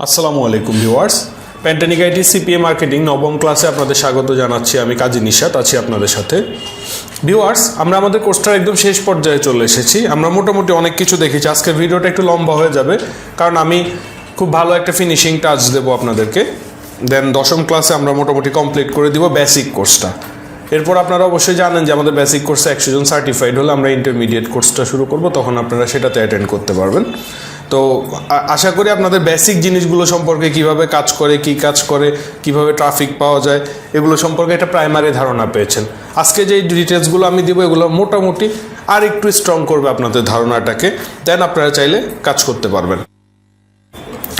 আসসালামু আলাইকুম viewers, প্যান্টানিক IT CPA marketing নবম ক্লাসে আপনাদের স্বাগত জানাচ্ছি। আমি কাজী নিশাত আছি আপনাদের সাথে। ভিউয়ার্স, আমরা আমাদের কোর্সটার একদম শেষ পর্যায়ে চলে এসেছি। আমরা মোটামুটি অনেক কিছু দেখেছি। আজকের ভিডিওটা একটু লম্বা হয়ে যাবে, কারণ আমি খুব ভালো একটা ফিনিশিং টাচ দেবো আপনাদেরকে। দেন দশম ক্লাসে আমরা মোটামুটি কমপ্লিট করে দিব বেসিক কোর্সটা। এরপর আপনারা অবশ্যই জানেন যে আমাদের বেসিক কোর্সে 100 জন সার্টিফাইড হলে আমরা ইন্টারমিডিয়েট কোর্সটা শুরু করব, তখন আপনারা সেটাতে অ্যাটেন্ড করতে পারবেন। তো আশা করি আপনাদের বেসিক জিনিসগুলো সম্পর্কে, কিভাবে কাজ করে, কি কাজ করে, কিভাবে ট্রাফিক পাওয়া যায়, এগুলো সম্পর্কে একটা প্রাইমারি ধারণা পেয়েছেন। আজকে যে ডিটেলসগুলো আমি দিব, এগুলো মোটামুটি আর একটু স্ট্রং করবে আপনাদের ধারণাটাকে। দেন আপনারা চাইলে কাজ করতে পারবেন।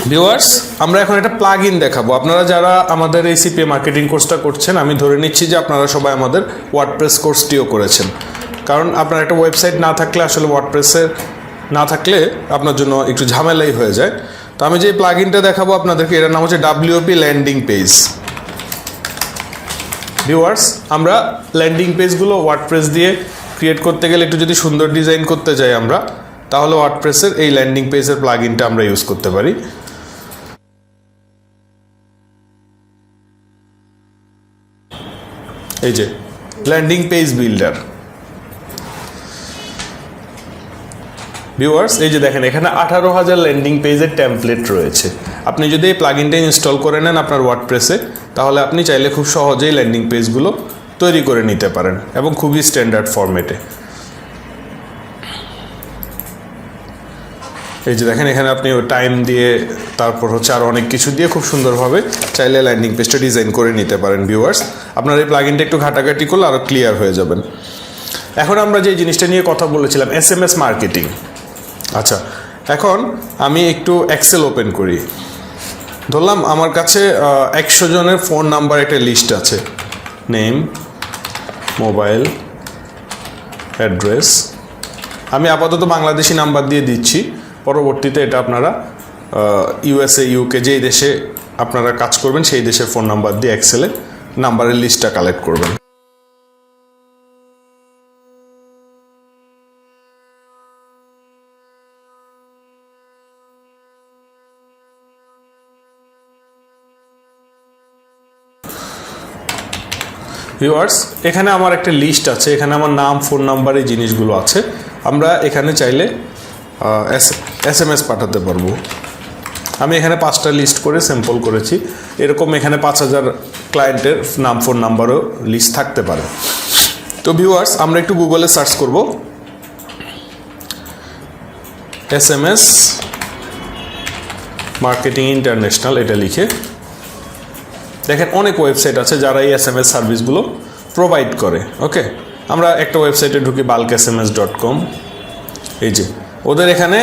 ভিউয়ার্স, আমরা এখন একটা প্লাগ ইন দেখাবো। আপনারা যারা আমাদের এই সিপিএ মার্কেটিং কোর্সটা করছেন, আমি ধরে নিচ্ছি যে আপনারা সবাই আমাদের ওয়ার্ডপ্রেস কোর্সটিও করেছেন, কারণ আপনার একটা ওয়েবসাইট না থাকলে, আসলে ওয়ার্ডপ্রেসের না থাকলে আপনার জন্য একটু ঝামেলাই হয়ে যায়। তো আমি যে প্লাগ ইনটা দেখাবো আপনাদেরকে, এটার নাম হচ্ছে WP ল্যান্ডিং পেজ। ভিউয়ার্স, আমরা ল্যান্ডিং পেজগুলো ওয়ার্ডপ্রেস দিয়ে ক্রিয়েট করতে গেলে একটু যদি সুন্দর ডিজাইন করতে যাই আমরা, তাহলে ওয়ার্ডপ্রেসের এই ল্যান্ডিং পেজের প্লাগ ইনটা আমরা ইউজ করতে পারি। এই যে ল্যান্ডিং পেজ বিল্ডার। ভিউয়ার্স, এই যে দেখেন, এখানে 18,000 ল্যান্ডিং পেজের টেমপ্লেট রয়েছে। আপনি যদি এই প্লাগইনটা ইনস্টল করে নেন আপনার ওয়ার্ডপ্রেসে, তাহলে আপনি চাইলে খুব সহজেই ল্যান্ডিং পেজগুলো তৈরি করে নিতে পারেন, এবং খুবই স্ট্যান্ডার্ড ফরম্যাটে। এই যে দেখেন, এখানে আপনি টাইম দিয়ে, তারপর হচ্ছে আর অনেক কিছু দিয়ে খুব সুন্দরভাবে চাইলে ল্যান্ডিং পেজটা ডিজাইন করে নিতে পারেন। ভিউয়ার্স, আপনার এই প্লাগইনটা একটু ঘাটাঘাটি করলে আরও ক্লিয়ার হয়ে যাবেন। এখন আমরা যে জিনিসটা নিয়ে কথা বলেছিলাম, SMS মার্কেটিং। আচ্ছা, এখন আমি একটু এক্সেল ওপেন করি। ধরলাম আমার কাছে 100 জনের ফোন নাম্বার একটা লিস্ট আছে। Name, mobile, address. আমি আপাতত বাংলাদেশি নাম্বার দিয়ে দিচ্ছি। পরবর্তীতে এটা আপনারা USA, UK যেই দেশে আপনারা কাজ করবেন সেই দেশের ফোন নাম্বার দিয়ে এক্সেলে নাম্বারের লিস্টটা কালেক্ট করবেন। ভিউয়ার্স, এখানে আমার একটা লিস্ট আছে। এখানে আমার নাম, ফোন নাম্বার, এই জিনিসগুলো আছে। আমরা এখানে চাইলে SMS পাঠাতে পারবো। আমি এখানে 5টা লিস্ট করে স্যাম্পল করেছি। এরকম এখানে 5000 ক্লায়েন্টের নাম, ফোন নাম্বারও লিস্ট থাকতে পারে। তো ভিউয়ার্স, আমরা একটু গুগলে সার্চ করব SMS মার্কেটিং ইন্টারন্যাশনাল, এটা লিখে। দেখেন, অনেক ওয়েবসাইট আছে যারা এই SMS সার্ভিসগুলো প্রোভাইড করে। ওকে, আমরা একটা ওয়েবসাইটে ঢুকি, bulksms.com। এই যে ওদের এখানে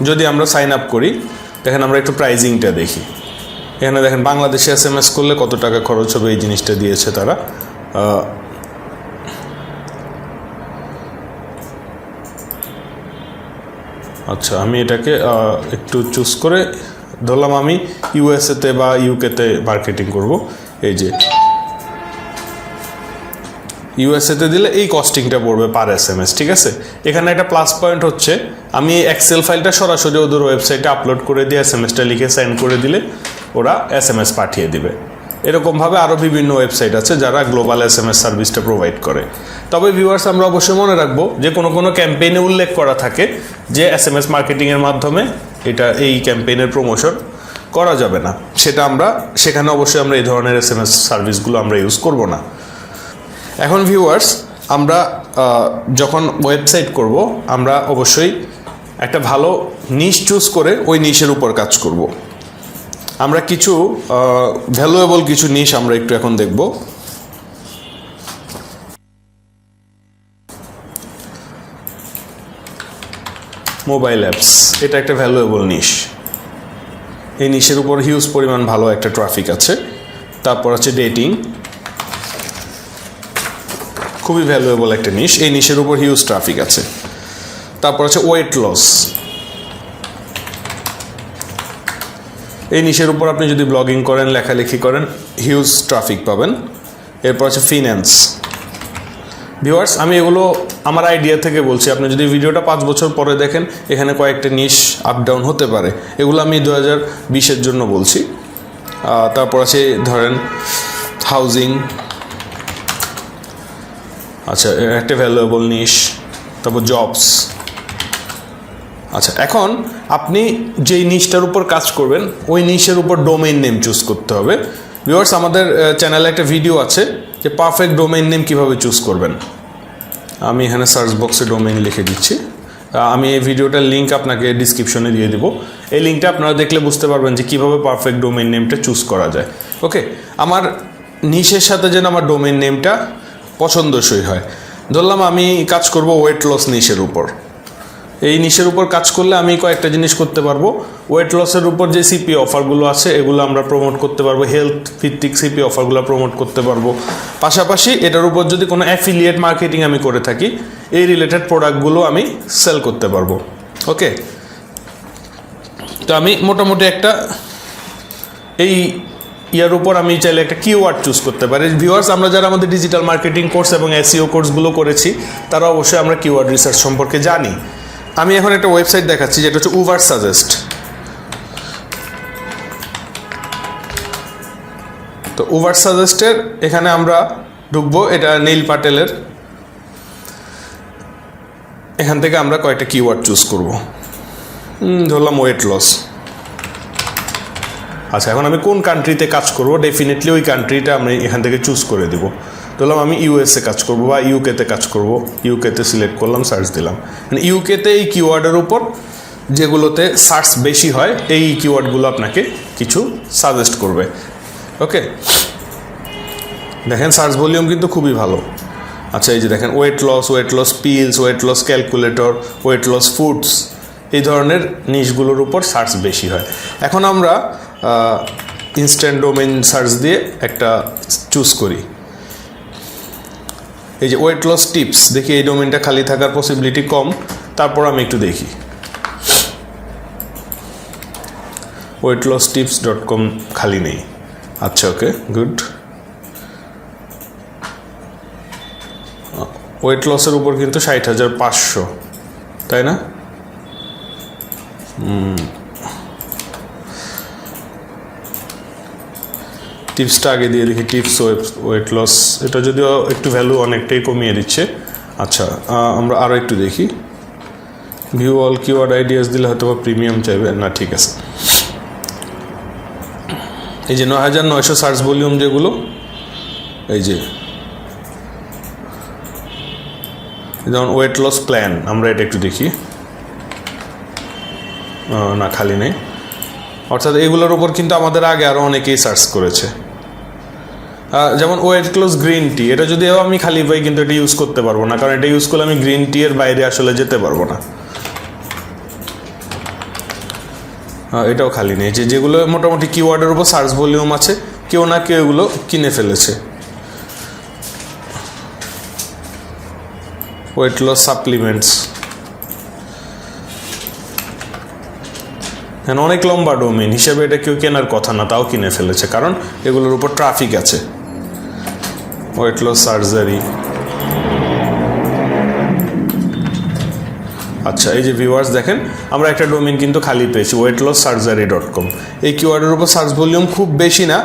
যদি আমরা সাইন আপ করি, দেখেন আমরা একটু প্রাইজিংটা দেখি। এখানে দেখেন বাংলাদেশে SMS করলে কত টাকা খরচ হবে, এই জিনিসটা দিয়েছে তারা। আচ্ছা, আমি এটাকে একটু চুজ করে ধরলাম আমি USA-তে বা UK-তে মার্কেটিং করব। এই যে USA-তে দিলে এই কস্টিংটা পড়বে পার SMS, ঠিক আছে। এখানে একটা প্লাস পয়েন্ট হচ্ছে, আমি এক্সেল ফাইলটা সরাসরি ওদের ওয়েবসাইটে আপলোড করে দিয়ে SMS-টা লিখে সেন্ড করে দিলে ওরা SMS পাঠিয়ে দিবে। এরকমভাবে আরও বিভিন্ন ওয়েবসাইট আছে যারা গ্লোবাল SMS সার্ভিসটা প্রোভাইড করে। তবে ভিউয়ার্স, আমরা অবশ্যই মনে রাখবো যে কোনো ক্যাম্পেইনে উল্লেখ করা থাকে যে SMS মার্কেটিংয়ের মাধ্যমে এই ক্যাম্পেইনের প্রমোশন করা যাবে না। সেখানে অবশ্যই আমরা এই ধরনের SMS সার্ভিসগুলো আমরা ইউজ করব না। এখন ভিউয়ার্স, আমরা যখন ওয়েবসাইট করব, আমরা অবশ্যই একটা ভালো নিশ চুজ করে ওই নিশের উপর কাজ করব। আমরা কিছু ভ্যালুয়েবল কিছু নিশ আমরা একটু এখন দেখব। মোবাইল অ্যাপস, এটা একটা ভ্যালুয়েবল নিশ। এই নিশের উপর হিউজ পরিমাণ ভালো একটা ট্রাফিক আছে। তারপর আছে ডেটিং, খুবই ভ্যালুয়েবল একটা নিশ। এই নিশের উপর হিউজ ট্রাফিক আছে। তারপর আছে ওয়েট লস। এই নিশের উপর আপনি যদি ব্লগিং করেন, লেখালেখি করেন, হিউজ ট্রাফিক পাবেন। এরপর আছে ফিন্যান্স। ভিউয়ার্স, আমি এগুলো আমার আইডিয়া থেকে বলছি। আপনি যদি ভিডিওটা 5 বছর পরে দেখেন, এখানে কয়েকটা নিশ আপ ডাউন হতে পারে। এগুলো আমি 2020-এর জন্য বলছি। তারপর আছে ধরেন হাউজিং, আচ্ছা একটা ভ্যালুয়েবল নিশ, তারপর জবস। আচ্ছা, এখন আপনি যেই নিশটার উপর কাজ করবেন ওই নিশের উপর ডোমেইন নেম চুজ করতে হবে। ভিউয়ার্স, আমাদের চ্যানেলে একটা ভিডিও আছে যে পারফেক্ট ডোমেইন নেম কীভাবে চুজ করবেন। আমি এখানে সার্চ বক্সে ডোমেইন লিখে দিচ্ছি। আমি এই ভিডিওটার লিঙ্ক আপনাকে ডিসক্রিপশনে দিয়ে দেবো। এই লিঙ্কটা আপনারা দেখলে বুঝতে পারবেন যে কীভাবে পারফেক্ট ডোমেইন নেমটা চুজ করা যায়। ওকে, আমার নিশের সাথে যেন আমার ডোমেইন নেমটা পছন্দসই হয়। ধরলাম আমি কাজ করব ওয়েট লস নিশের উপর। এই নিশের উপর কাজ করলে আমি কয়েকটা জিনিস করতে পারবো। ওয়েট লসের উপর যে সিপি অফারগুলো আছে এগুলো আমরা প্রমোট করতে পারবো, হেলথ ভিত্তিক সিপি অফারগুলো প্রমোট করতে পারবো। পাশাপাশি এটার উপর যদি কোনো অ্যাফিলিয়েট মার্কেটিং আমি করে থাকি, এই রিলেটেড প্রোডাক্টগুলো আমি সেল করতে পারবো। ওকে, তো আমি মোটামুটি একটা এই ইয়ার উপর আমি চাইলে একটা কিওয়ার্ড চুজ করতে পারি। ভিউয়ার্স, আমরা যারা আমাদের ডিজিটাল মার্কেটিং কোর্স এবং এসইও কোর্সগুলো করেছি তারা অবশ্যই আমরা কিওয়ার্ড রিসার্চ সম্পর্কে জানি। আমি এখন একটা ওয়েবসাইট দেখাচ্ছি যেটা হচ্ছে উভারসাজেস্ট। তো উভারসাজেস্টের এখানে আমরা ঢুকবো, এটা নীল পাটেলের। এখান থেকে আমরা কয়েকটা কিওয়ার্ড চুজ করব। ধরলাম ওয়েট লস। আচ্ছা, এখন আমি কোন কান্ট্রিতে কাজ করব, ডেফিনেটলি ওই কান্ট্রিটা আমি এখান থেকে চুজ করে দেবো। ধরলাম আমি ইউএসএ কাজ করব বা ইউকেতে কাজ করব। ইউকেতে সিলেক্ট করলাম, সার্চ দিলাম। ইউকেতে এই কিওয়ার্ডের উপর যেগুলোতে সার্চ বেশি হয় এই কিওয়ার্ডগুলো আপনাকে কিছু সাজেস্ট করবে। ওকে, দেখেন সার্চ ভলিউম কিন্তু খুবই ভালো। আচ্ছা, এই যে দেখেন weight loss pills, weight loss calculator, weight loss foods, এই ধরনের নিশগুলোর উপর সার্চ বেশি হয়। এখন আমরা ইনস্ট্যান্ট ডোমেইন সার্চ দিয়ে একটা চুজ করি। এই যে ওয়েট লস টিপস, দেখি এই ডোমেইনটা খালি থাকার পসিবিলিটি কম। তারপর আমি একটু দেখি weightlosstips.com খালি নেই। আচ্ছা, ওকে গুড। ওয়েট লসের উপর কিন্তু 60,500, তাই না? টিপসটা আগে দিয়ে দেখি। টিপস ওয়েট লস, এটা যদিও একটু ভ্যালু অনেকটাই কমিয়ে দিচ্ছে। আচ্ছা, আমরা আরও একটু দেখি। ভিউ অল কিওয়ার্ড আইডিয়াস দিলে হয়তো বা প্রিমিয়াম চাইবে না। ঠিক আছে, এই যে 9,900 সার্চ ভলিউম যেগুলো, এই যে যেমন ওয়েট লস প্ল্যান, আমরা এটা একটু দেখি। না, খালি নেই। অর্থাৎ এগুলোর উপর কিন্তু আমাদের আগে আরও অনেকেই সার্চ করেছে। যেমন ওয়েট লস গ্রিন টি, এটা যদিও আমি খালি পাই কিন্তু এটা ইউজ করতে পারবো না, কারণ এটা ইউজ করলে আমি গ্রিন টি এর বাইরে আসলে যেতে পারবো না। এটাও খালি নেই। যেগুলো মোটামুটি কিওয়ার্ডের উপর সার্চ ভলিউম আছে, কেউ না কেউ এগুলো কিনে ফেলেছে। ওয়েট লস সাপ্লিমেন্টস, অনেক লম্বা ডোমেইন হিসেবে এটা কেউ কেনার কথা না, তাও কিনে ফেলেছে, কারণ এগুলোর উপর ট্রাফিক আছে। Weight loss surgery. আচ্ছা, এই যে ভিউয়ার্স দেখেন, আমরা একটা ডোমেইন কিন্তু খালি পেয়েছি, weightlossurgery.com। এই কিওয়ার্ডের উপর সার্চ ভলিউম খুব বেশি না।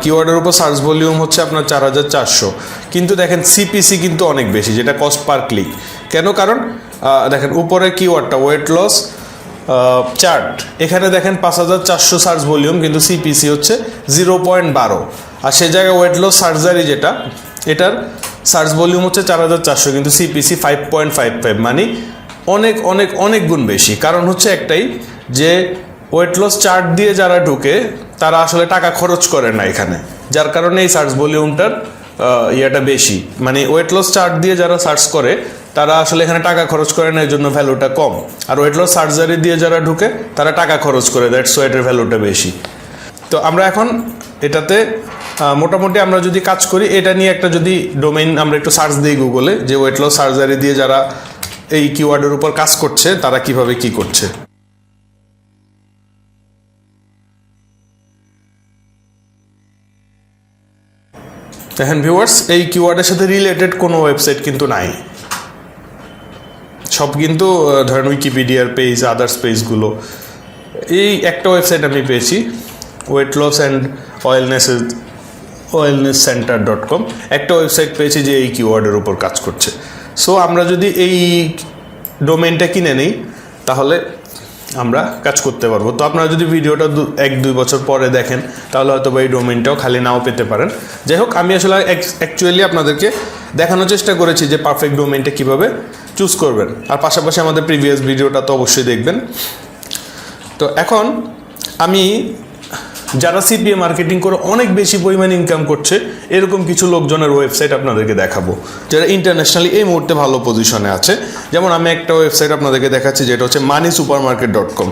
কিওয়ার্ডের উপর সার্চ ভলিউম হচ্ছে আপনার 4,400, কিন্তু দেখেন সিপিসি কিন্তু অনেক বেশি, যেটা কস্ট পার ক্লিক। কেন? কারণ দেখেন উপরে কিওয়ার্ডটা ওয়েট লস চার্ট, এখানে দেখেন 5,400 সার্চ ভলিউম, কিন্তু সিপিসি হচ্ছে 0.12। আর সে জায়গায় ওয়েট লস সার্জারি যেটা, এটার সার্চ ভলিউম হচ্ছে 4,400, কিন্তু সিপিসি 5.55, মানে অনেক অনেক অনেক গুণ বেশি। কারণ হচ্ছে একটাই, যে ওয়েট লস চার্ট দিয়ে যারা ঢুকে তারা আসলে টাকা খরচ করে না এখানে, যার কারণে এই সার্চ ভলিউমটার ইয়েটা বেশি। মানে ওয়েট লস চার্ট দিয়ে যারা সার্চ করে তারা আসলে এখানে টাকা খরচ করে না, এর জন্য ভ্যালুটা কম। আর ওয়েট লস সার্জারি দিয়ে যারা ঢুকে তারা টাকা খরচ করে, দ্যাটস ওয়াই এটার ভ্যালুটা বেশি। তো আমরা এখন এটাতে মোটামুটি আমরা যদি কাজ করি, এটা নিয়ে একটা যদি ডোমেইন আমরা একটু সার্চ দিই গুগলে, যে ওয়েট লস সার্জারি দিয়ে যারা এই কিওয়ার্ডের উপর কাজ করছে তারা কিভাবে কি করছে। দেখেন ভিউয়ার্স, এই কিওয়ার্ডের সাথে রিলেটেড কোনো ওয়েবসাইট কিন্তু নাই, সব কিন্তু ধরেন উইকিপিডিয়ার পেজ, আদার্স পেজগুলো। এই একটা ওয়েবসাইট আমি পেয়েছি, ওয়েট লস অ্যান্ড ওয়েলনেস সেন্টার.com, একটা ওয়েবসাইট পেয়েছি যে এই কিওয়ার্ডের উপর কাজ করছে। সো আমরা যদি এই ডোমেইনটা কিনে নিই তাহলে আমরা কাজ করতে পারবো। তো আপনারা যদি ভিডিওটা 1-2 বছর পরে দেখেন তাহলে হয়তো এই ডোমেইনটাও খালি নাও পেতে পারেন। যাই হোক, আমি আসলে অ্যাকচুয়ালি আপনাদেরকে দেখানোর চেষ্টা করেছি যে পারফেক্ট ডোমেইনটা কীভাবে চুজ করবেন, আর পাশাপাশি আমাদের প্রিভিয়াস ভিডিওটা তো অবশ্যই দেখবেন। তো এখন আমি যারা সিপিএ মার্কেটিং করে অনেক বেশি পরিমাণে ইনকাম করছে এরকম কিছু লোকজনের ওয়েবসাইট আপনাদেরকে দেখাবো, যারা ইন্টারন্যাশনালি এই মুহূর্তে ভালো পজিশনে আছে। যেমন আমি একটা ওয়েবসাইট আপনাদেরকে দেখাচ্ছি, যেটা হচ্ছে moneysupermarket.com।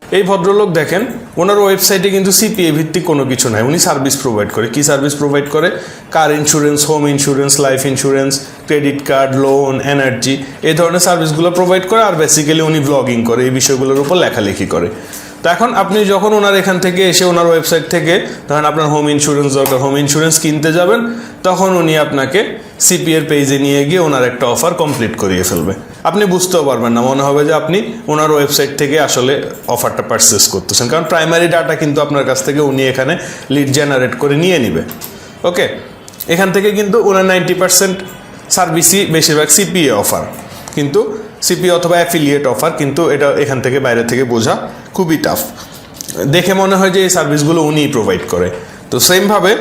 এই ভদ্রলোক দেখেন, ওনার ওয়েবসাইটে কিন্তু সিপিএ ভিত্তিক কোনো কিছু নাই, উনি সার্ভিস প্রোভাইড করে। কি সার্ভিস প্রোভাইড করে? কার insurance, home insurance, life insurance, credit card, loan, energy, এই ধরনের সার্ভিসগুলো প্রোভাইড করে। আর বেসিক্যালি উনি ব্লগিং করে, এই বিষয়গুলোর উপর লেখালেখি করে। তো এখন আপনি যখন ওনার এখান থেকে এসে ওনার ওয়েবসাইট থেকে ধরেন আপনার হোম ইন্স্যুরেন্স দরকার, হোম ইন্স্যুরেন্স কিনতে যাবেন, তখন উনি আপনাকে সিপিএর পেজে নিয়ে গিয়ে ওনার একটা অফার কমপ্লিট করিয়ে ফেলবে। আপনি বুঝতেও পারবেন না, মনে হবে যে আপনি ওনার ওয়েবসাইট থেকে আসলে অফারটা পারচেস করতেছেন, কারণ প্রাইমারি ডাটা কিন্তু আপনার কাছ থেকে উনি এখানে লিড জেনারেট করে নিয়ে নিবে। ওকে, এখান থেকে কিন্তু ওনার 90% সার্ভিসই বেশিরভাগ সিপিএ অফার, কিন্তু সিপিএ অথবা অ্যাফিলিয়েট অফার, কিন্তু এটা এখান থেকে বাইরে থেকে বোঝা খুবই টাফ। দেখে মনে হয় যে এই সার্ভিসগুলো উনিই প্রোভাইড করে। তো সেমভাবে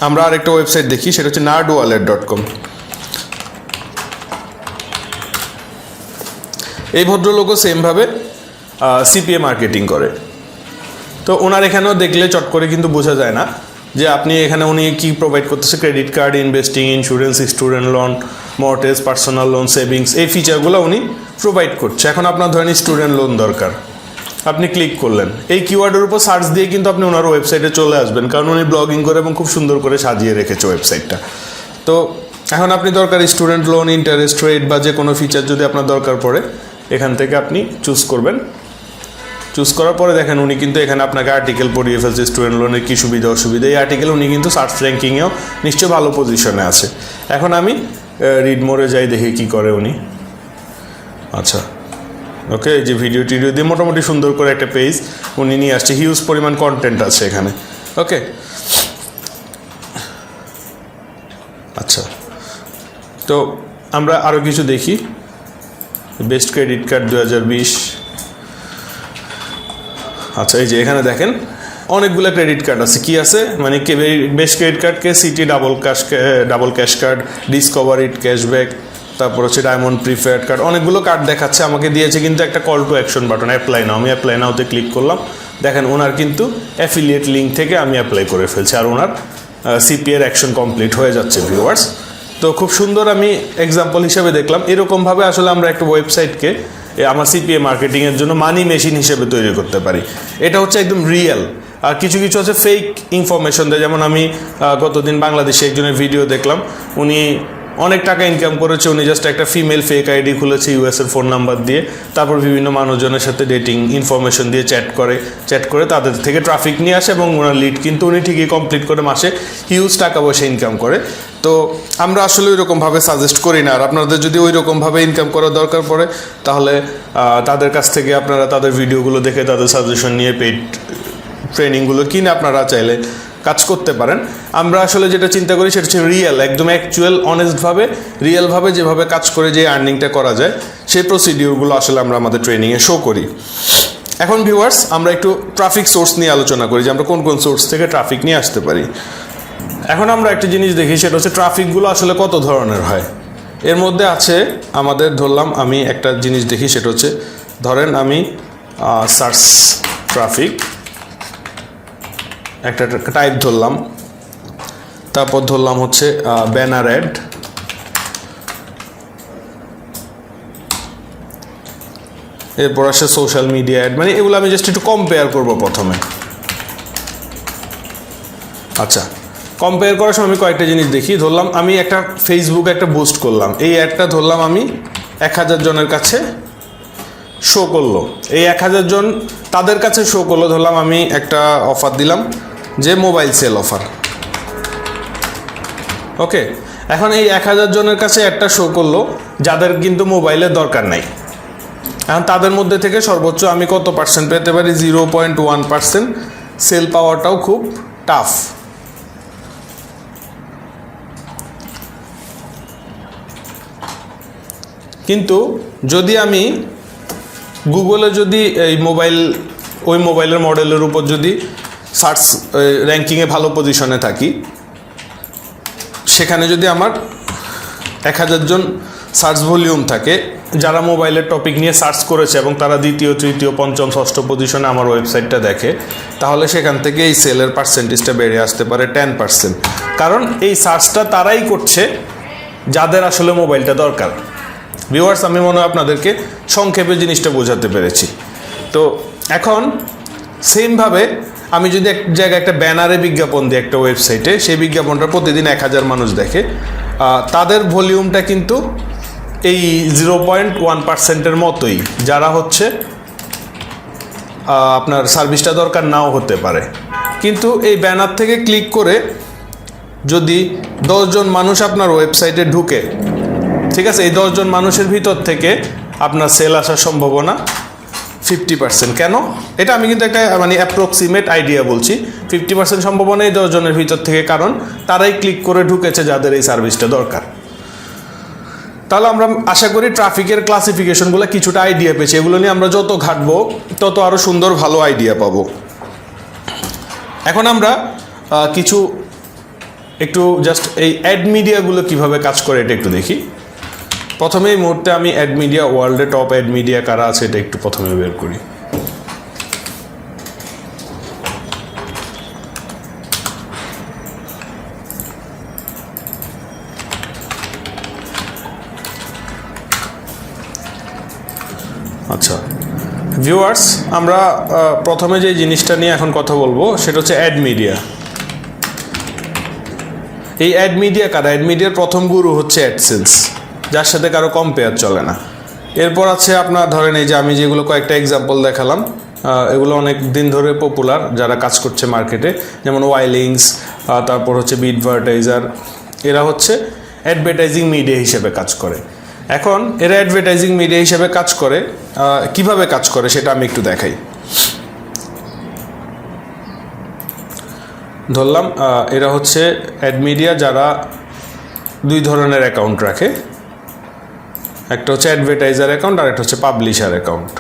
আমরা আরেকটা ওয়েবসাইট দেখি, সেটা হচ্ছে nerdwallet.com। এই ভদ্রলোকও সেমভাবে সিপিএ মার্কেটিং করে। তো ওনার এখানেও দেখলে চট করে কিন্তু বোঝা যায় না যে আপনি এখানে উনি কি প্রোভাইড করতেছে। Credit card, investing, insurance, student loan, mortgage, personal loan, savings, এই ফিচারগুলো উনি প্রোভাইড করছে। এখন আপনার ধরেন স্টুডেন্ট লোন দরকার, আপনি ক্লিক করলেন, এই কিওয়ার্ডের উপর সার্চ দিয়ে কিন্তু আপনি ওনার ওয়েবসাইটে চলে আসবেন, কারণ উনি ব্লগিং করে এবং খুব সুন্দর করে সাজিয়ে রেখেছে ওয়েবসাইটটা। তো এখন আপনি দরকার স্টুডেন্ট লোন, ইন্টারেস্ট রেট বা যে কোনো ফিচার যদি আপনার দরকার পড়ে, এখান থেকে আপনি চুজ করবেন। চুজ করার পরে দেখেন উনি কিন্তু এখানে আপনাকে আর্টিকেল পড়িয়ে ফেলছে, স্টুডেন্ট লোনের কী সুবিধা অসুবিধা। এই আর্টিকেল উনি কিন্তু সার্চ র্যাঙ্কিংয়েও নিশ্চয়ই ভালো পজিশনে আছে। এখন আমি রিড মোরে যাই, দেখি কি করে উনি। আচ্ছা, ওকে, এই যে ভিডিও টিডিও দিয়ে মোটামুটি সুন্দর করে একটা পেজ উনি নিয়ে আসছে, হিউজ পরিমাণ কন্টেন্ট আছে এখানে। ওকে, আচ্ছা, তো আমরা আরও কিছু দেখি। Best credit card 2020। আচ্ছা, এই যে এখানে দেখেন অনেকগুলো ক্রেডিট কার্ড আছে। কি আছে মানে বেস্ট ক্রেডিট কার্ডকে Citi double cash card, Discover it cashback, তারপর হচ্ছে ডায়মন্ড প্রিফার্ড কার্ড, অনেকগুলো কার্ড দেখাচ্ছে। আমাকে দিয়েছে কিন্তু একটা call to action button, apply now. আমি অ্যাপ্লাই নাওতে ক্লিক করলাম, দেখেন ওনার কিন্তু অ্যাফিলিয়েট লিঙ্ক থেকে আমি অ্যাপ্লাই করে ফেলছি, আর ওনার সিপিএর অ্যাকশন কমপ্লিট হয়ে যাচ্ছে ভিউয়ার্স। তো খুব সুন্দর আমি এক্সাম্পল হিসেবে দেখলাম। এরকমভাবে আসলে আমরা একটা ওয়েবসাইটকে আমার সিপিএ মার্কেটিংয়ের জন্য মানি মেশিন হিসেবে তৈরি করতে পারি। এটা হচ্ছে একদম রিয়েল। আর কিছু কিছু হচ্ছে ফেক ইনফরমেশন দেয়। যেমন আমি গতদিন বাংলাদেশে একজনের ভিডিও দেখলাম, উনি অনেক টাকা ইনকাম করেছে। উনি জাস্ট একটা ফিমেল ফেক আইডি খুলেছে ইউএসের ফোন নাম্বার দিয়ে, তারপর বিভিন্ন মানুষজনের সাথে ডেটিং ইনফরমেশন দিয়ে চ্যাট করে তাদের থেকে ট্রাফিক নিয়ে আসে, এবং ওনার লিড কিন্তু উনি ঠিকই কমপ্লিট করে মাসে হিউজ টাকা পয়সা ইনকাম করে। তো আমরা আসলে ওইরকমভাবে সাজেস্ট করি না। আর আপনাদের যদি ওইরকমভাবে ইনকাম করার দরকার পড়ে, তাহলে তাদের কাছ থেকে আপনারা তাদের ভিডিওগুলো দেখে তাদের সাজেশন নিয়ে পেইড ট্রেনিংগুলো কিনে আপনারা চাইলে কাজ করতে পারেন। আমরা আসলে যেটা চিন্তা করি সেটা হচ্ছে রিয়েল, একদম অ্যাকচুয়াল, অনেস্টভাবে, রিয়েলভাবে যেভাবে কাজ করে যে আর্নিংটা করা যায়, সেই প্রসিডিওরগুলো আসলে আমরা আমাদের ট্রেনিংয়ে শো করি। এখন ভিউয়ার্স, আমরা একটু ট্রাফিক সোর্স নিয়ে আলোচনা করি যে আমরা কোন কোন সোর্স থেকে ট্রাফিক নিয়ে আসতে পারি। এখন আমরা একটা জিনিস দেখি, সেটা হচ্ছে ট্রাফিকগুলো আসলে কত ধরনের হয়। এর মধ্যে আছে আমাদের, ধরলাম আমি একটা জিনিস দেখি, সেটা হচ্ছে ধরেন আমি সার্চ ট্রাফিক একটা টাইপ ধরলাম, তারপর ধরলাম হচ্ছে ব্যানার অ্যাড, এরপর আসে সোশ্যাল মিডিয়া অ্যাড। মানে এগুলো আমি জাস্ট একটু কম্পেয়ার করব প্রথমে। আচ্ছা, কম্পেয়ার করার সময় আমি কয়েকটা জিনিস দেখি। ধরলাম আমি একটা ফেসবুকে একটা পোস্ট করলাম, এই অ্যাডটা ধরলাম আমি 1000 জনের কাছে শো করলো, এই 1000 জন তাদের কাছে শো করলো। ধরলাম আমি একটা অফার দিলাম যে মোবাইল সেল অফার, ওকে। এখন এই 1000 জনের কাছে একটা শো করলো যাদের কিন্তু মোবাইলের দরকার নাই। এখন তাদের মধ্যে থেকে সর্বোচ্চ আমি কত পার্সেন্ট পেতে পারি? 0.1%। সেল পাওয়াটাও খুব টাফ। কিন্তু যদি আমি গুগলে যদি এই ওই মোবাইলের মডেলের উপর যদি সার্চ র্যাঙ্কিংয়ে ভালো পজিশনে থাকি, সেখানে যদি আমার 1000 জন সার্চ ভলিউম থাকে যারা মোবাইলের টপিক নিয়ে সার্চ করেছে এবং তারা দ্বিতীয়, তৃতীয়, পঞ্চম, ষষ্ঠ পজিশনে আমার ওয়েবসাইটটা দেখে, তাহলে সেখান থেকে এই সেলের পার্সেন্টেজটা বেড়ে আসতে পারে 10%। কারণ এই সার্চটা তারাই করছে যাদের আসলে মোবাইলটা দরকার। ভিউয়ার্স, আমি মনে হয় আপনাদেরকে সংক্ষেপে জিনিসটা বোঝাতে পেরেছি। তো এখন সেমভাবে আমি যদি এক জায়গায় একটা ব্যানারে বিজ্ঞাপন দিই একটা ওয়েবসাইটে, সেই বিজ্ঞাপনটা প্রতিদিন 1000 মানুষ দেখে, তাদের ভলিউমটা কিন্তু এই 0.1%-এর মতোই, যারা হচ্ছে আপনার সার্ভিসটা দরকার নাও হতে পারে। কিন্তু এই ব্যানার থেকে ক্লিক করে যদি 10 জন মানুষ আপনার ওয়েবসাইটে ঢুকে, ঠিক আছে, এই 10 জন মানুষের ভিতর থেকে আপনার সেল আসার সম্ভাবনা 50%। কেন? এটা আমি কিন্তু একটা মানে অ্যাপ্রক্সিমেট আইডিয়া বলছি। 50% সম্ভাবনা এই 10 জনের ভিতর থেকে, কারণ তারাই ক্লিক করে ঢুকেছে যাদের এই সার্ভিসটা দরকার। তাহলে আমরা আশা করি ট্রাফিকের ক্লাসিফিকেশনগুলো কিছুটা আইডিয়া পেয়েছি। এগুলো নিয়ে আমরা যত ঘাটবো তত আরও সুন্দর ভালো আইডিয়া পাবো। এখন আমরা একটু জাস্ট এই অ্যাড মিডিয়াগুলো কীভাবে কাজ করে এটা একটু দেখি। প্রথমে এই মুহূর্তে আমি অ্যাড মিডিয়া, ওয়ার্ল্ডে টপ অ্যাড মিডিয়া কারা আছে এটা একটু প্রথমে বের করি। আচ্ছা ভিউয়ার্স, আমরা প্রথমে যে জিনিসটা নিয়ে এখন কথা বলবো সেটা হচ্ছে অ্যাড মিডিয়া। এই অ্যাড মিডিয়া কারা? অ্যাড মিডিয়ার প্রথম গুরু হচ্ছে অ্যাডসেন্স, যার সাথে কারো কম্পেয়ার চলে না। এরপর আছে আপনার ধরেন এই যে আমি যেগুলো কয়েকটা এক্সাম্পল দেখালাম, এগুলো অনেক দিন ধরে পপুলার যারা কাজ করছে মার্কেটে, যেমন ওয়াইলিংস, তারপর হচ্ছে বিডভার্টাইজার। এরা হচ্ছে অ্যাডভার্টাইজিং মিডিয়া হিসেবে কাজ করে। এখন এরা অ্যাডভার্টাইজিং মিডিয়া হিসেবে কাজ করে, কিভাবে কাজ করে সেটা আমি একটু দেখাই। ধরলাম এরা হচ্ছে অ্যাড মিডিয়া যারা দুই ধরনের অ্যাকাউন্ট রাখে, একটা হচ্ছে অ্যাডভার্টাইজার অ্যাকাউন্ট আর একটা হচ্ছে পাবলিশার অ্যাকাউন্ট।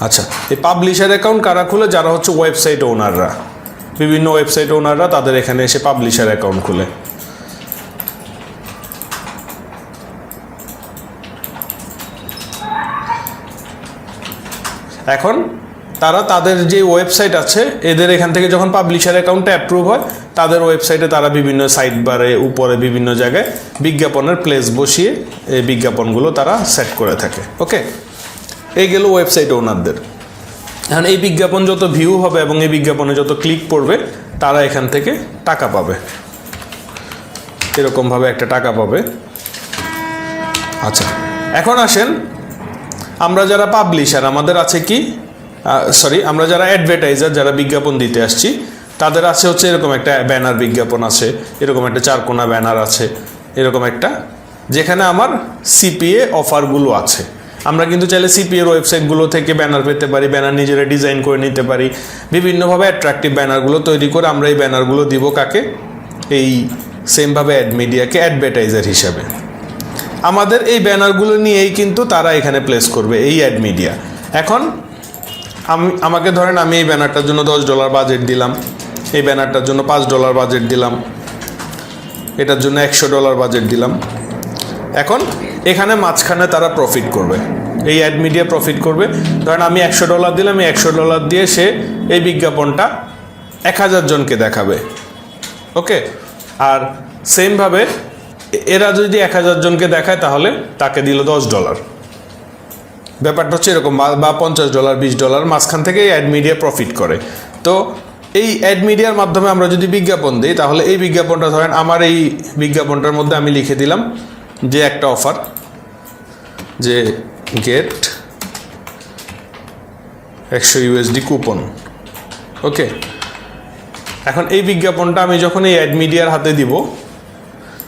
আচ্ছা, এই পাবলিশার অ্যাকাউন্ট কারা খুলে? যারা হচ্ছে ওয়েবসাইট ওনাররা, বিভিন্ন ওয়েবসাইট ওনাররা তাদের এখানে এসে পাবলিশার অ্যাকাউন্ট খুলে। এখন তারা তাদের যে ওয়েবসাইট আছে এদের এখান থেকে যখন পাবলিশার অ্যাকাউন্টটা অ্যাপ্রুভ হয়, তাদের ওয়েবসাইটে তারা বিভিন্ন সাইড বারে উপরে বিভিন্ন জায়গায় বিজ্ঞাপনের প্লেস বসিয়ে এই বিজ্ঞাপনগুলো তারা সেট করে থাকে। ওকে, এই গেল ওয়েবসাইট ওনারদের। এখন এই বিজ্ঞাপন যত ভিউ হবে এবং এই বিজ্ঞাপনে যত ক্লিক পড়বে, তারা এখান থেকে টাকা পাবে, এরকমভাবে একটা টাকা পাবে। আচ্ছা, এখন আসেন আমরা যারা পাবলিশার, আমাদের আছে কি আমরা যারা অ্যাডভার্টাইজার, যারা বিজ্ঞাপন দিতে আসছি, তাদের আছে হচ্ছে এরকম একটা ব্যানার বিজ্ঞাপন আছে, এরকম একটা চারকোনা ব্যানার আছে, এরকম একটা, যেখানে আমার সিপিএ অফারগুলো আছে। আমরা কিন্তু চাইলে সিপিএর ওয়েবসাইটগুলো থেকে ব্যানার পেতে পারি, ব্যানার নিজেরা ডিজাইন করে নিতে পারি, বিভিন্নভাবে অ্যাট্রাকটিভ ব্যানারগুলো তৈরি করে আমরা এই ব্যানারগুলো দিব কাকে? এই সেমভাবে অ্যাড মিডিয়াকে অ্যাডভার্টাইজার হিসাবে। আমাদের এই ব্যানারগুলো নিয়েই কিন্তু তারা এখানে প্লেস করবে, এই অ্যাড মিডিয়া। এখন আমাকে ধরেন আমি এই ব্যানারটার জন্য $10 বাজেট দিলাম, এই ব্যানারটার জন্য $5 বাজেট দিলাম, এটার জন্য $100 বাজেট দিলাম। এখন এখানে মাঝখানে তারা প্রফিট করবে, এই অ্যাড মিডিয়া প্রফিট করবে। ধরেন আমি $100 দিলাম, এই $100 দিয়ে সে এই বিজ্ঞাপনটা 1000 জনকে দেখাবে। ওকে, আর সেমভাবে এরা যদি 1000 জনকে দেখায় তাহলে তাকে দিল $10। ব্যাপারটা হচ্ছে এরকম, বা $50, $20, মাঝখান থেকে এই অ্যাড মিডিয়া প্রফিট করে। তো এই অ্যাড মিডিয়ার মাধ্যমে আমরা যদি বিজ্ঞাপন দিই, তাহলে এই বিজ্ঞাপনটা ধরেন আমার এই বিজ্ঞাপনটার মধ্যে আমি লিখে দিলাম যে একটা অফার যে গেট 100 USD কুপন। ওকে, এখন এই বিজ্ঞাপনটা আমি যখন এই অ্যাড মিডিয়ার হাতে দিব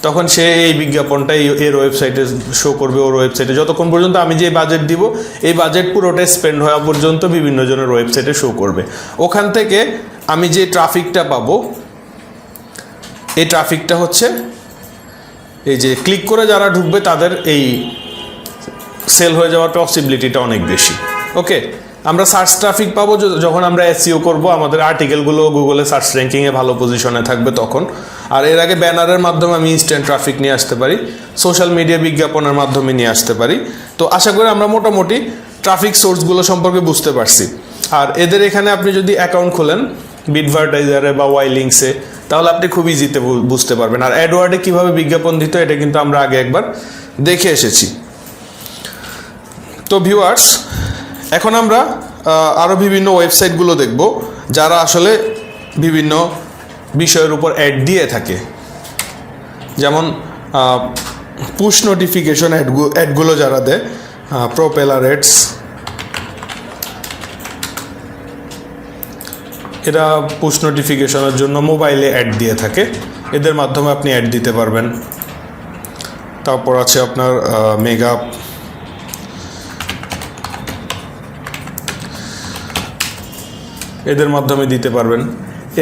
তখন সে এই বিজ্ঞাপনটা এর ওয়েবসাইটে শো করবে, ওর ওয়েবসাইটে যতক্ষণ পর্যন্ত আমি যে বাজেট দিব এই বাজেট পুরোটাই স্পেন্ড হওয়া পর্যন্ত বিভিন্ন জনের ওয়েবসাইটে শো করবে। ওখান থেকে আমি যে ট্রাফিকটা পাবো এই ট্রাফিকটা হচ্ছে এই যে ক্লিক করে যারা ঢুকবে তাদের এই সেল হয়ে যাওয়ার পসিবিলিটিটা অনেক বেশি। ওকে, আমরা সার্চ ট্রাফিক পাবো যখন আমরা এসইও করব, আমাদের আর্টিকেলগুলো গুগলে সার্চ র্যাঙ্কিংয়ে ভালো পজিশনে থাকবে তখন। আর এর আগে ব্যানারের মাধ্যমে আমি ইনস্ট্যান্ট ট্রাফিক নিয়ে আসতে পারি, সোশ্যাল মিডিয়া বিজ্ঞাপনের মাধ্যমে নিয়ে আসতে পারি। তো আশা করি আমরা মোটামুটি ট্রাফিক সোর্সগুলো সম্পর্কে বুঝতে পারছি। আর এদের এখানে আপনি যদি অ্যাকাউন্ট খোলেন বিডভার্টাইজারে বা ওয়াইলিংসে, তাহলে আপনি খুব ইজিতে বুঝতে পারবেন। আর অ্যাডওয়ার্ডে কীভাবে বিজ্ঞাপন দিত এটা কিন্তু আমরা আগে একবার দেখে এসেছি। তো ভিউয়ার্স, এখন আমরা আরও বিভিন্ন ওয়েবসাইটগুলো দেখব যারা আসলে বিভিন্ন বিষয়ের উপর অ্যাড দিয়ে থাকে। যেমন পুশ নোটিফিকেশন অ্যাডগুলো যারা দেয়, প্রপেলার অ্যাডস, এরা পুশ নোটিফিকেশনের জন্য মোবাইলে অ্যাড দিয়ে থাকে, এদের মাধ্যমে আপনি অ্যাড দিতে পারবেন। তারপর আছে আপনার মেগা, এদের মাধ্যমে দিতে পারবেন।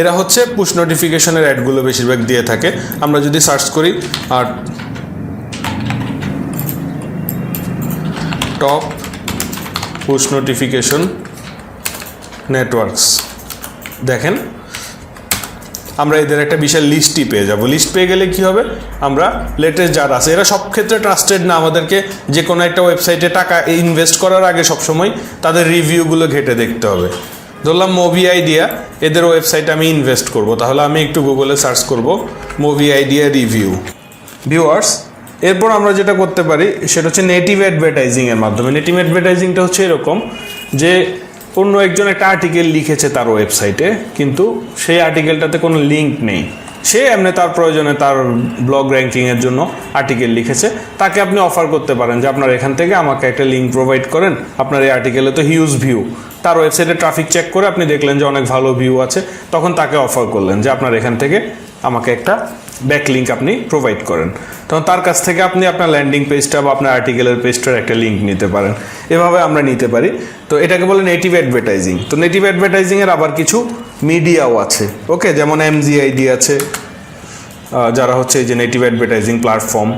এরা হচ্ছে পুশ নোটিফিকেশনের অ্যাডগুলো বেশিরভাগ দিয়ে থাকে। আমরা যদি সার্চ করি আর টপ পুশ নোটিফিকেশন নেটওয়ার্কস, দেখেন আমরা এদের একটা বিশাল লিস্টই পেয়ে যাব। লিস্ট পেয়ে গেলে কি হবে, আমরা লেটেস্ট যারা আছে, এরা সব ক্ষেত্রে ট্রাস্টেড না। আমাদেরকে যে কোনো একটা ওয়েবসাইটে টাকা ইনভেস্ট করার আগে সবসময় তাদের রিভিউগুলো ঘেটে দেখতে হবে। ধরলাম মুভি আইডিয়া, এদের ওয়েবসাইটে আমি ইনভেস্ট করব, তাহলে আমি একটু গুগলে সার্চ করব মুভি আইডিয়া রিভিউ। ভিউয়ার্স, এরপর আমরা যেটা করতে পারি সেটা হচ্ছে নেটিভ অ্যাডভার্টাইজিংয়ের মাধ্যমে। নেটিভ অ্যাডভার্টাইজিংটা হচ্ছে এরকম যে অন্য একজন একটা আর্টিকেল লিখেছে তার ওয়েবসাইটে, কিন্তু সেই আর্টিকেলটাতে কোনো লিঙ্ক নেই। সে এমনি তার প্রয়োজনে তার ব্লগ র্যাঙ্কিংয়ের জন্য আর্টিকেল লিখেছে, তাকে আপনি অফার করতে পারেন যে আপনার এখান থেকে আমাকে একটা লিঙ্ক প্রোভাইড করেন, আপনার এই আর্টিকেলে তো হিউজ ভিউ। তার ওয়েবসাইটে ট্রাফিক চেক করে আপনি দেখলেন যে অনেক ভালো ভিউ আছে, তখন তাকে অফার করলেন যে আপনার এখান থেকে আমাকে একটা ব্যাক লিঙ্ক আপনি প্রোভাইড করেন। তখন তার কাছ থেকে আপনি আপনার ল্যান্ডিং পেজটা বা আপনার আর্টিকেলের পেজটার একটা লিঙ্ক নিতে পারেন। এভাবে আমরা নিতে পারি। তো এটাকে বলে নেটিভ অ্যাডভার্টাইজিং। তো নেটিভ অ্যাডভার্টাইজিংয়ের আবার কিছু মিডিয়াও আছে। ওকে, যেমন MGID আছে, যারা হচ্ছে এই যে নেটিভ অ্যাডভার্টাইজিং প্ল্যাটফর্ম।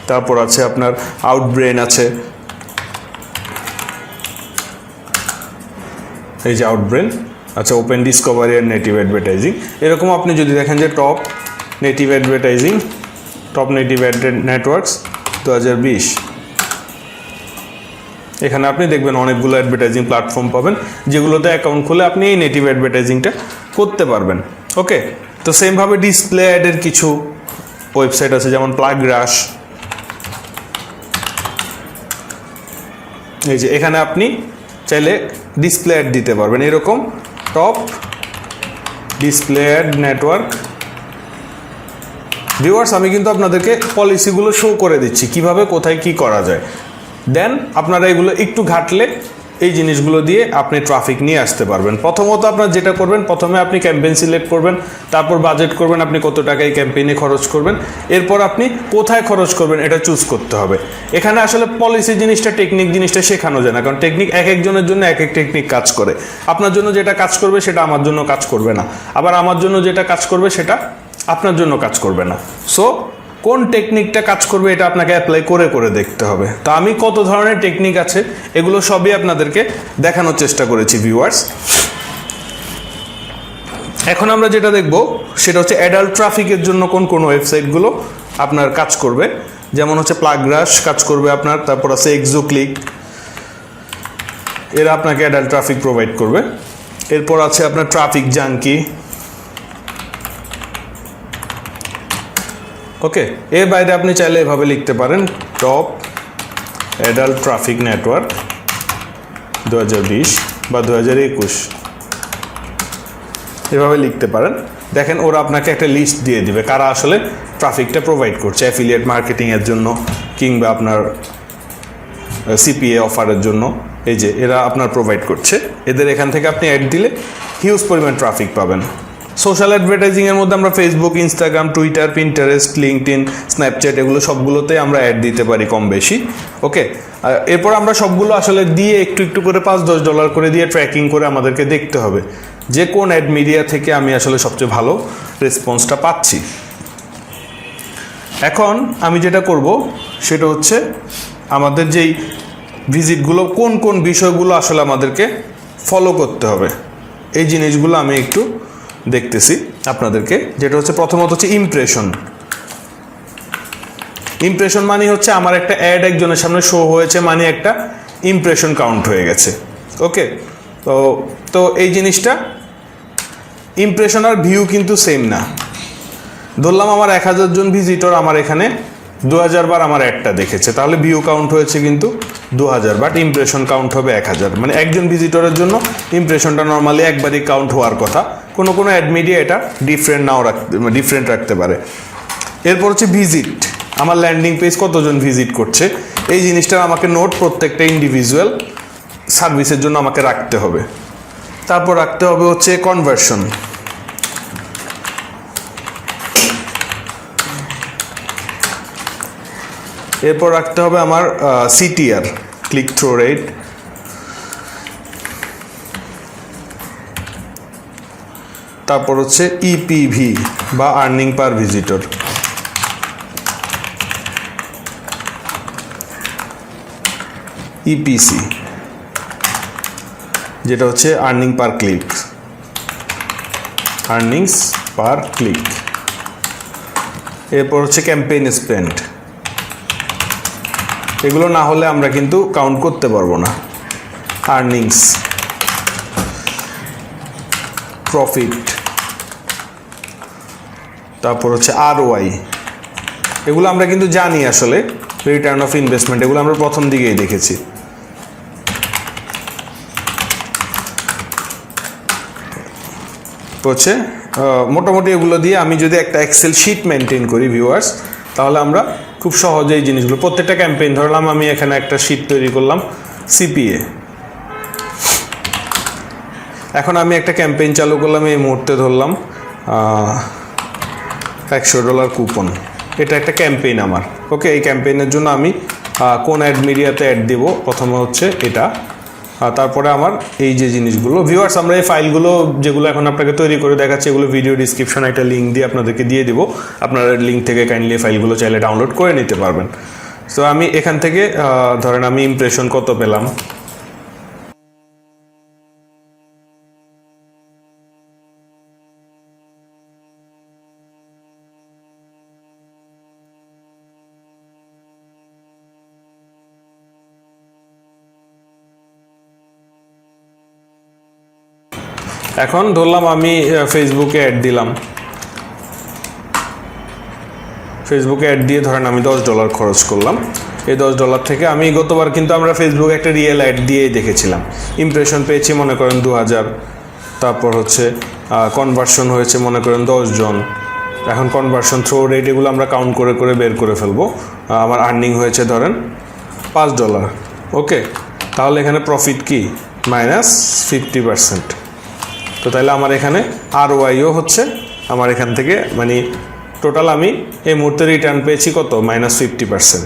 তারপর আছে আপনার আউটব্রেন আছে, এই যে আউটব্রেন, আচ্ছা ওপেন ডিসকভারি আর নেটিভ অ্যাডভার্টাইজিং। এরকম আপনি যদি দেখেন যে top native advertising, top native add networks 2020, এখানে আপনি দেখবেন অনেকগুলো অ্যাডভার্টাইজিং প্ল্যাটফর্ম পাবেন যেগুলোতে অ্যাকাউন্ট খুলে আপনি এই নেটিভ অ্যাডভার্টাইজিংটা করতে পারবেন। ওকে, তো সেমভাবে ডিসপ্লে অ্যাডের কিছু ওয়েবসাইট আছে, যেমন প্লাগরাশ। এই যে এখানে আপনি চাইলে ডিসপ্লে অ্যাড দিতে পারবেন। এরকম top display ad network. Viewers, আমি কিন্তু আপনাদেরকে পলিসিগুলো শো করে দিচ্ছি কিভাবে কোথায় কি করা যায়। দেন আপনারা এগুলো একটু ঘাটলে এই জিনিসগুলো দিয়ে আপনি ট্রাফিক নিয়ে আসতে পারবেন। প্রথমত আপনার যেটা করবেন, প্রথমে আপনি ক্যাম্পেইন সিলেক্ট করবেন, তারপর বাজেট করবেন আপনি কত টাকা এই ক্যাম্পেইনে খরচ করবেন, এরপর আপনি কোথায় খরচ করবেন এটা চুজ করতে হবে। এখানে আসলে পলিসি জিনিসটা, টেকনিক জিনিসটা শেখানো যায় না, কারণ টেকনিক এক একজনের জন্য এক এক টেকনিক কাজ করে। আপনার জন্য যেটা কাজ করবে সেটা আমার জন্য কাজ করবে না, আবার আমার জন্য যেটা কাজ করবে সেটা আপনার জন্য কাজ করবে না। সো কোন টেকনিকটা কাজ করবে এটা আপনাকে অ্যাপ্লাই করে করে দেখতে হবে। তো আমি কত ধরনের টেকনিক আছে এগুলো সবই আপনাদেরকে দেখানোর চেষ্টা করেছি ভিউয়ার্স। এখন আমরা যেটা দেখব সেটা হচ্ছে অ্যাডাল্ট ট্রাফিকের জন্য কোন কোন ওয়েবসাইটগুলো আপনার কাজ করবে। যেমন হচ্ছে প্লাগরাশ কাজ করবে আপনার, তারপর আছে এক্সোক্লিক, এরা আপনাকে অ্যাডাল্ট ট্রাফিক প্রোভাইড করবে। এরপর আছে আপনার ট্রাফিক জাঙ্কি। ওকে, এর বাইরে আপনি চাইলে এভাবে লিখতে পারেন টপ অ্যাডাল্ট ট্রাফিক নেটওয়ার্ক 2020 বা 2021, এভাবে লিখতে পারেন। দেখেন ওরা আপনাকে একটা লিস্ট দিয়ে দিবে কারা আসলে ট্রাফিকটা প্রোভাইড করছে অ্যাফিলিয়েট মার্কেটিংয়ের জন্য কিংবা আপনার সিপিএ অফারের জন্য। এই যে এরা আপনার প্রোভাইড করছে, এদের এখান থেকে আপনি অ্যাড দিলে হিউজ পরিমাণ ট্রাফিক পাবেন। সোশ্যাল অ্যাডভার্টাইজিংয়ের মধ্যে আমরা Facebook, Instagram, Twitter, Pinterest, LinkedIn, Snapchat এগুলো সবগুলোতে আমরা অ্যাড দিতে পারি কম বেশি। ওকে, এরপর আমরা সবগুলো আসলে দিয়ে একটু একটু করে $5-10 করে দিয়ে ট্র্যাকিং করে আমাদেরকে দেখতে হবে যে কোন অ্যাড মিডিয়া থেকে আমি আসলে সবচেয়ে ভালো রেসপন্সটা পাচ্ছি। এখন আমি যেটা করব সেটা হচ্ছে আমাদের যেই ভিজিটগুলো কোন কোন বিষয়গুলো আসলে আমাদেরকে ফলো করতে হবে এই জিনিসগুলো আমি একটু দেখতেছি আপনাদেরকে। যেটা হচ্ছে প্রথমত হচ্ছে ইমপ্রেশন। ইমপ্রেশন মানে হচ্ছে আমার একটা অ্যাড একজনের সামনে শো হয়েছে মানে একটা ইমপ্রেশন কাউন্ট হয়ে গেছে। ওকে, তো এই জিনিসটা ইমপ্রেশন আর ভিউ কিন্তু সেম না। ধরলাম আমার 1000 জন ভিজিটর আমার এখানে 2000 বার আমার অ্যাডটা দেখেছে, তাহলে ভিউ কাউন্ট হয়েছে কিন্তু 2000, বাট ইমপ্রেশন কাউন্ট হবে 1000। মানে একজন ভিজিটরের জন্য ইমপ্রেশনটা নর্মালি একবারই কাউন্ট হওয়ার কথা। কোনো কোনো অ্যাড মিডিয়া এটা ডিফারেন্ট রাখতে পারে। এরপর হচ্ছে ভিজিট, আমার ল্যান্ডিং পেজ কতজন ভিজিট করছে এই জিনিসটা আমাকে নোট প্রত্যেকটা ইন্ডিভিজুয়াল সার্ভিসের জন্য আমাকে রাখতে হবে। তারপর রাখতে হবে হচ্ছে কনভার্সন। এরপর রাখতে হবে আমার সিটিআর, ক্লিক থ্রু রেট। তারপর হচ্ছে ইপিভি বা আর্নিং পার ভিজিটর। ইপিসি যেটা হচ্ছে আর্নিং পার ক্লিক, আর্নিংস পার ক্লিক। এরপর হচ্ছে ক্যাম্পেইন স্পেন্ড। এগুলো না হলে আমরা কিন্তু কাউন্ট করতে পারবো না। আর্নিংস, প্রফিট, তারপর হচ্ছে ROI। এগুলো আমরা কিন্তু জানি আসলে, রিটার্ন অফ ইনভেস্টমেন্ট, এগুলো আমরা প্রথম দিকেই দেখেছি। হচ্ছে মোটামুটি এগুলো দিয়ে আমি যদি একটা এক্সেল শিট মেনটেন করি ভিউয়ার্স, তাহলে আমরা খুব সহজে এই জিনিসগুলো প্রত্যেকটা ক্যাম্পেইন ধরলাম, আমি এখানে একটা শিট তৈরি করলাম সিপিএ। এখন আমি একটা ক্যাম্পেইন চালু করলাম, এই মুহূর্তে ধরলাম $100 কুপন। এটা একটা ক্যাম্পেইন আমার। ওকে, এই ক্যাম্পেইনের জন্য আমি কোন অ্যাড মিডিয়াতে অ্যাড দেবো প্রথমে হচ্ছে এটা। তারপরে আমার এই যে জিনিসগুলো ভিউয়ার্স, আমরা এই ফাইলগুলো যেগুলো এখন আপনাকে তৈরি করে দেখাচ্ছি এগুলো ভিডিও ডিসক্রিপশনে একটা লিঙ্ক দিয়ে আপনাদেরকে দিয়ে দিব। আপনারা লিঙ্ক থেকে কাইন্ডলি ফাইলগুলো চাইলে ডাউনলোড করে নিতে পারবেন। সো আমি এখান থেকে ধরেন আমি ইমপ্রেশন কত পেলাম, এখন ধরলাম আমি ফেসবুকে অ্যাড দিলাম। ফেসবুকে অ্যাড দিয়ে ধরেন আমি $10 খরচ করলাম। এই $10 থেকে আমি গতবার কিন্তু আমরা ফেসবুকে একটা রিয়েল অ্যাড দিয়েই দেখেছিলাম। ইমপ্রেশন পেয়েছি মনে করেন 2000, তারপর হচ্ছে কনভার্সন হয়েছে মনে করেন 10 জন। এখন কনভার্সন থ্রো রেট এগুলো আমরা কাউন্ট করে করে বের করে ফেলবো। আমার আর্নিং হয়েছে ধরেন $5। ওকে, তাহলে এখানে প্রফিট কি -50%। তো তাহলে আমার এখানে ROIও হচ্ছে আমার এখান থেকে মানে টোটাল আমি এই মুহূর্তে রিটার্ন পেয়েছি কত -50%।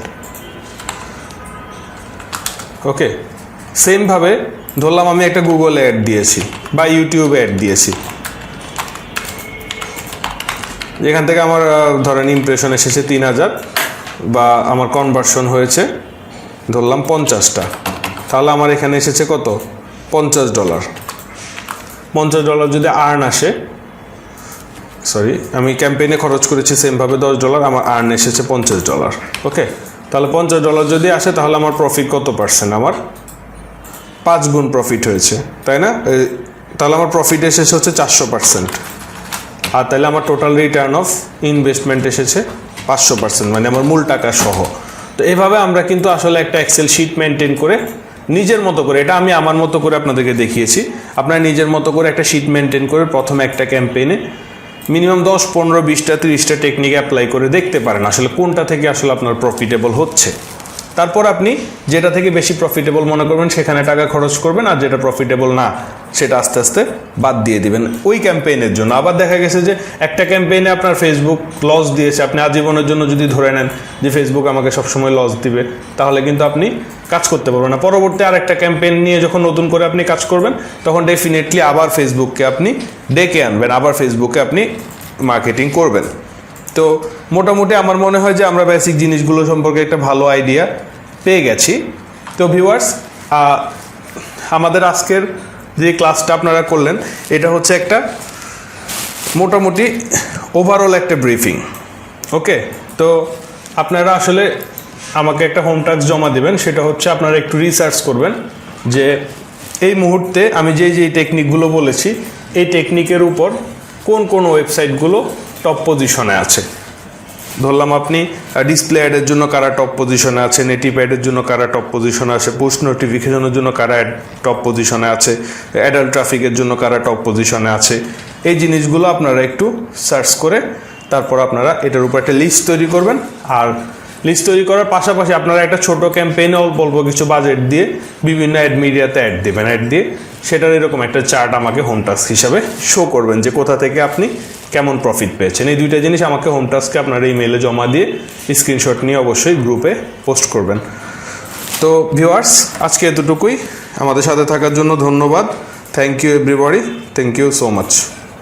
ওকে, সেমভাবে ধরলাম আমি একটা গুগলে অ্যাড দিয়েছি বা ইউটিউবে অ্যাড দিয়েছি, যেখান থেকে আমার ধরেন ইমপ্রেশন এসেছে 3000 বা আমার কনভার্সন হয়েছে ধরলাম 50টা, তাহলে আমার এখানে এসেছে কত $50। $50 যদি আর্ন আসে, সরি আমি ক্যাম্পেইনে খরচ করেছি সেমভাবে $10, আমার আর্ন এসেছে $50। ওকে, তাহলে $50 যদি আসে তাহলে আমার প্রফিট কত পার্সেন্ট, আমার 5 গুণ প্রফিট হয়েছে, তাই না? তাহলে আমার প্রফিট এসেছে হচ্ছে 400%। আর তাহলে আমার টোটাল রিটার্ন অফ ইনভেস্টমেন্ট এসেছে 500%, মানে আমার মূল টাকা সহ। তো এইভাবে আমরা কিন্তু আসলে একটা এক্সেল শিট মেনটেন করে নিজের মতো করে, এটা আমি আমার মতো করে আপনাদেরকে দেখিয়েছি, আপনারা নিজের মতো করে একটা শিট মেনটেন করে প্রথমে একটা ক্যাম্পেইনে মিনিমাম 10, 15, 20টা 30টা টেকনিক অ্যাপ্লাই করে দেখতে পারেন আসলে কোনটা থেকে আসলে আপনার প্রফিটেবল হচ্ছে। তারপর আপনি যেটা থেকে বেশি প্রফিটেবল মনে করবেন সেখানে টাকা খরচ করবেন, আর যেটা প্রফিটেবল না সেটা আস্তে আস্তে বাদ দিয়ে দিবেন ওই ক্যাম্পেইনের জন্য। আবার দেখা গেছে যে একটা ক্যাম্পেইনে আপনার ফেসবুক লস দিয়েছে, আপনি আজীবনের জন্য যদি ধরে নেন যে ফেসবুক আমাকে সবসময় লস দিবে, তাহলে কিন্তু আপনি কাজ করতে পারবেন না। পরবর্তী আর একটা ক্যাম্পেইন নিয়ে যখন নতুন করে আপনি কাজ করবেন তখন ডেফিনেটলি আবার ফেসবুককে আপনি ডেকে আনবেন, আবার ফেসবুকে আপনি মার্কেটিং করবেন। তো মোটামুটি আমার মনে হয় যে আমরা বেসিক জিনিসগুলো সম্পর্কে একটা ভালো আইডিয়া পেয়ে গেছি। তো ভিউয়ার্স, আমাদের আজকের যে ক্লাসটা আপনারা করলেন এটা হচ্ছে একটা মোটামুটি ওভারঅল একটা ব্রিফিং। ওকে, তো আপনারা আসলে আমাকে একটা হোম টাস্ক জমা দেবেন, সেটা হচ্ছে আপনারা একটু রিসার্চ করবেন যে এই মুহূর্তে আমি যেই টেকনিকগুলো বলেছি এই টেকনিকের উপর কোন কোন ওয়েবসাইটগুলো টপ পজিশনে আছে। ধরলাম আপনি ডিসপ্লে অ্যাডের জন্য কারা টপ পজিশনে আছে, নেটিভ অ্যাডের জন্য কারা টপ পজিশনে আছে, পোস্ট নোটিফিকেশনের জন্য কারা টপ পজিশনে আছে, অ্যাডাল্ট ট্রাফিকের জন্য কারা টপ পজিশনে আছে, এই জিনিসগুলো আপনারা একটু সার্চ করে তারপর আপনারা এটার উপর একটা লিস্ট তৈরি করবেন। আর লিস্ট তৈরি করার পাশাপাশি আপনারা একটা ছোট ক্যাম্পেইনে অল্প অল্প কিছু বাজেট দিয়ে বিভিন্ন অ্যাড মিডিয়াতে অ্যাড দেবেন, অ্যাড দিয়ে সেটার এরকম একটা চার্ট আমাকে হোম টাস্ক হিসাবে শো করবেন যে কোথা থেকে আপনি কেমন প্রফিট পেয়েছেন। এই দুইটা জিনিস আমাকে হোম টাস্কে আপনার ইমেইলে জমা দিয়ে স্ক্রিনশট নিয়ে অবশ্যই গ্রুপে পোস্ট করবেন। তো ভিউয়ার্স, আজকে এতটুকুই। আমাদের সাথে থাকার জন্য ধন্যবাদ। Thank you everybody, thank you so much.